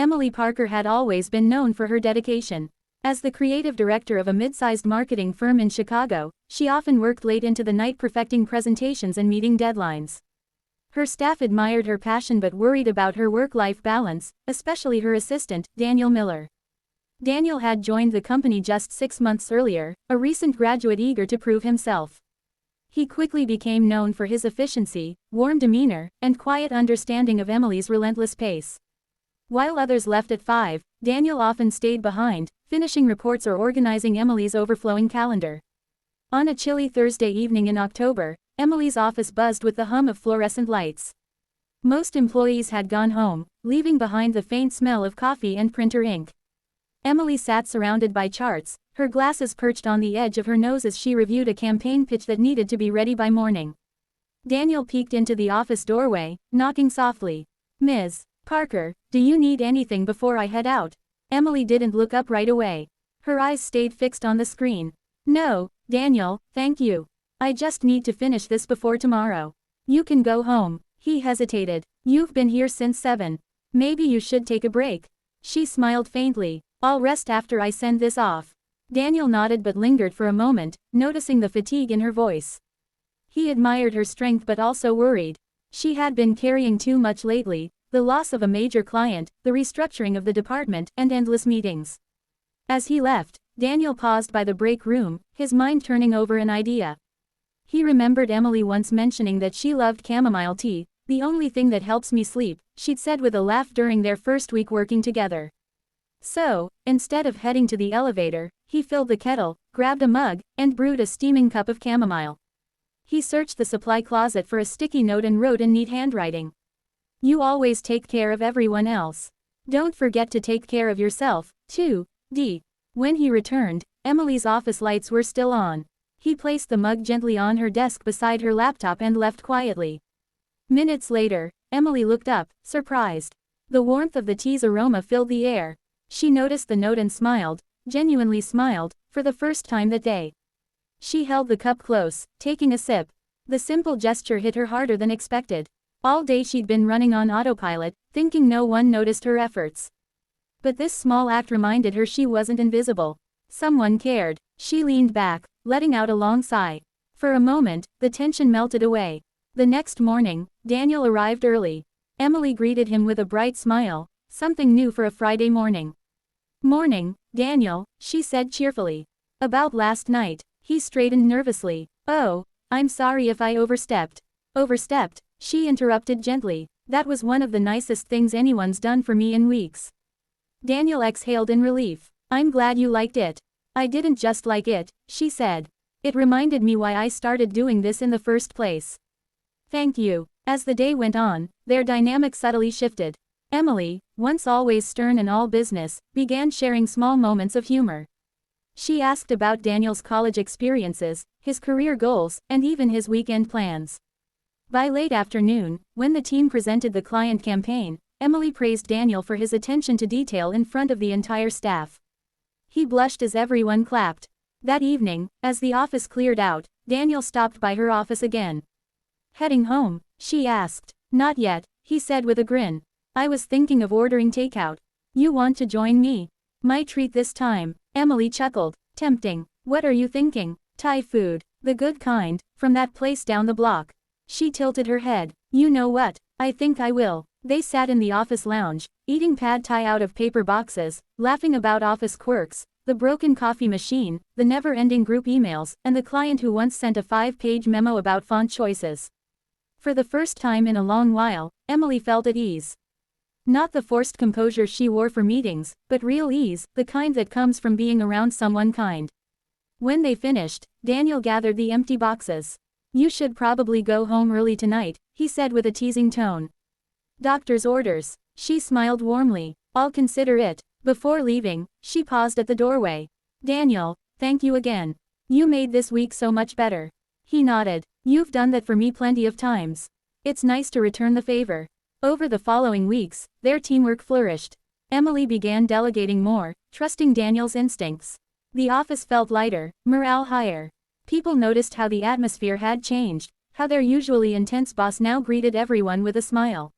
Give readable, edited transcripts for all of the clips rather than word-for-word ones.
Emily Parker had always been known for her dedication. As the creative director of a mid-sized marketing firm in Chicago, she often worked late into the night perfecting presentations and meeting deadlines. Her staff admired her passion but worried about her work-life balance, especially her assistant, Daniel Miller. Daniel had joined the company just 6 months earlier, a recent graduate eager to prove himself. He quickly became known for his efficiency, warm demeanor, and quiet understanding of Emily's relentless pace. While others left at 5, Daniel often stayed behind, finishing reports or organizing Emily's overflowing calendar. On a chilly Thursday evening in October, Emily's office buzzed with the hum of fluorescent lights. Most employees had gone home, leaving behind the faint smell of coffee and printer ink. Emily sat surrounded by charts, her glasses perched on the edge of her nose as she reviewed a campaign pitch that needed to be ready by morning. Daniel peeked into the office doorway, knocking softly. "Ms. Parker, do you need anything before I head out?" Emily didn't look up right away. Her eyes stayed fixed on the screen. "No, Daniel, thank you. I just need to finish this before tomorrow. You can go home." He hesitated. "You've been here since 7. Maybe you should take a break." She smiled faintly. "I'll rest after I send this off." Daniel nodded but lingered for a moment, noticing the fatigue in her voice. He admired her strength but also worried. She had been carrying too much lately, the loss of a major client, the restructuring of the department, and endless meetings. As he left, Daniel paused by the break room, his mind turning over an idea. He remembered Emily once mentioning that she loved chamomile tea, "The only thing that helps me sleep," she'd said with a laugh during their first week working together. So, instead of heading to the elevator, he filled the kettle, grabbed a mug, and brewed a steaming cup of chamomile. He searched the supply closet for a sticky note and wrote in neat handwriting. "You always take care of everyone else. Don't forget to take care of yourself, too, D." When he returned, Emily's office lights were still on. He placed the mug gently on her desk beside her laptop and left quietly. Minutes later, Emily looked up, surprised. The warmth of the tea's aroma filled the air. She noticed the note and smiled, genuinely smiled, for the first time that day. She held the cup close, taking a sip. The simple gesture hit her harder than expected. All day she'd been running on autopilot, thinking no one noticed her efforts. But this small act reminded her she wasn't invisible. Someone cared. She leaned back, letting out a long sigh. For a moment, the tension melted away. The next morning, Daniel arrived early. Emily greeted him with a bright smile, something new for a Friday morning. "Morning, Daniel," she said cheerfully. "About last night." He straightened nervously. "Oh, I'm sorry if I overstepped." "Overstepped?" She interrupted gently. "That was one of the nicest things anyone's done for me in weeks." Daniel exhaled in relief. "I'm glad you liked it." "I didn't just like it," she said. "It reminded me why I started doing this in the first place." "Thank you." As the day went on, their dynamic subtly shifted. Emily, once always stern and all business, began sharing small moments of humor. She asked about Daniel's college experiences, his career goals, and even his weekend plans. By late afternoon, when the team presented the client campaign, Emily praised Daniel for his attention to detail in front of the entire staff. He blushed as everyone clapped. That evening, as the office cleared out, Daniel stopped by her office again. "Heading home?" she asked. "Not yet," he said with a grin. "I was thinking of ordering takeout. You want to join me?" "My treat this time." Emily chuckled. "Tempting. What are you thinking?" "Thai food. The good kind, from that place down the block." She tilted her head. "You know what? I think I will." They sat in the office lounge, eating pad thai out of paper boxes, laughing about office quirks, the broken coffee machine, the never-ending group emails, and the client who once sent a 5-page memo about font choices. For the first time in a long while, Emily felt at ease. Not the forced composure she wore for meetings, but real ease, the kind that comes from being around someone kind. When they finished, Daniel gathered the empty boxes. "You should probably go home early tonight," he said with a teasing tone. "Doctor's orders." She smiled warmly. "I'll consider it." Before leaving, she paused at the doorway. "Daniel, thank you again. You made this week so much better." He nodded. "You've done that for me plenty of times. It's nice to return the favor." Over the following weeks, their teamwork flourished. Emily began delegating more, trusting Daniel's instincts. The office felt lighter, morale higher. People noticed how the atmosphere had changed, how their usually intense boss now greeted everyone with a smile.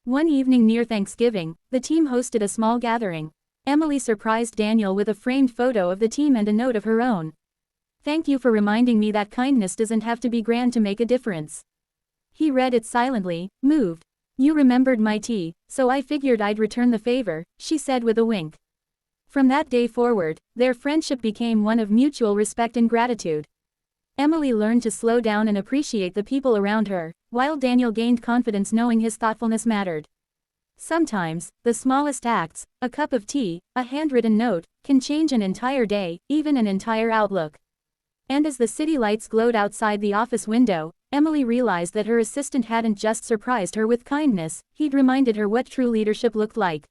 One evening near Thanksgiving, the team hosted a small gathering. Emily surprised Daniel with a framed photo of the team and a note of her own. "Thank you for reminding me that kindness doesn't have to be grand to make a difference." He read it silently, moved. "You remembered my tea, so I figured I'd return the favor," she said with a wink. From that day forward, their friendship became one of mutual respect and gratitude. Emily learned to slow down and appreciate the people around her, while Daniel gained confidence knowing his thoughtfulness mattered. Sometimes, the smallest acts, a cup of tea, a handwritten note, can change an entire day, even an entire outlook. And as the city lights glowed outside the office window, Emily realized that her assistant hadn't just surprised her with kindness, he'd reminded her what true leadership looked like.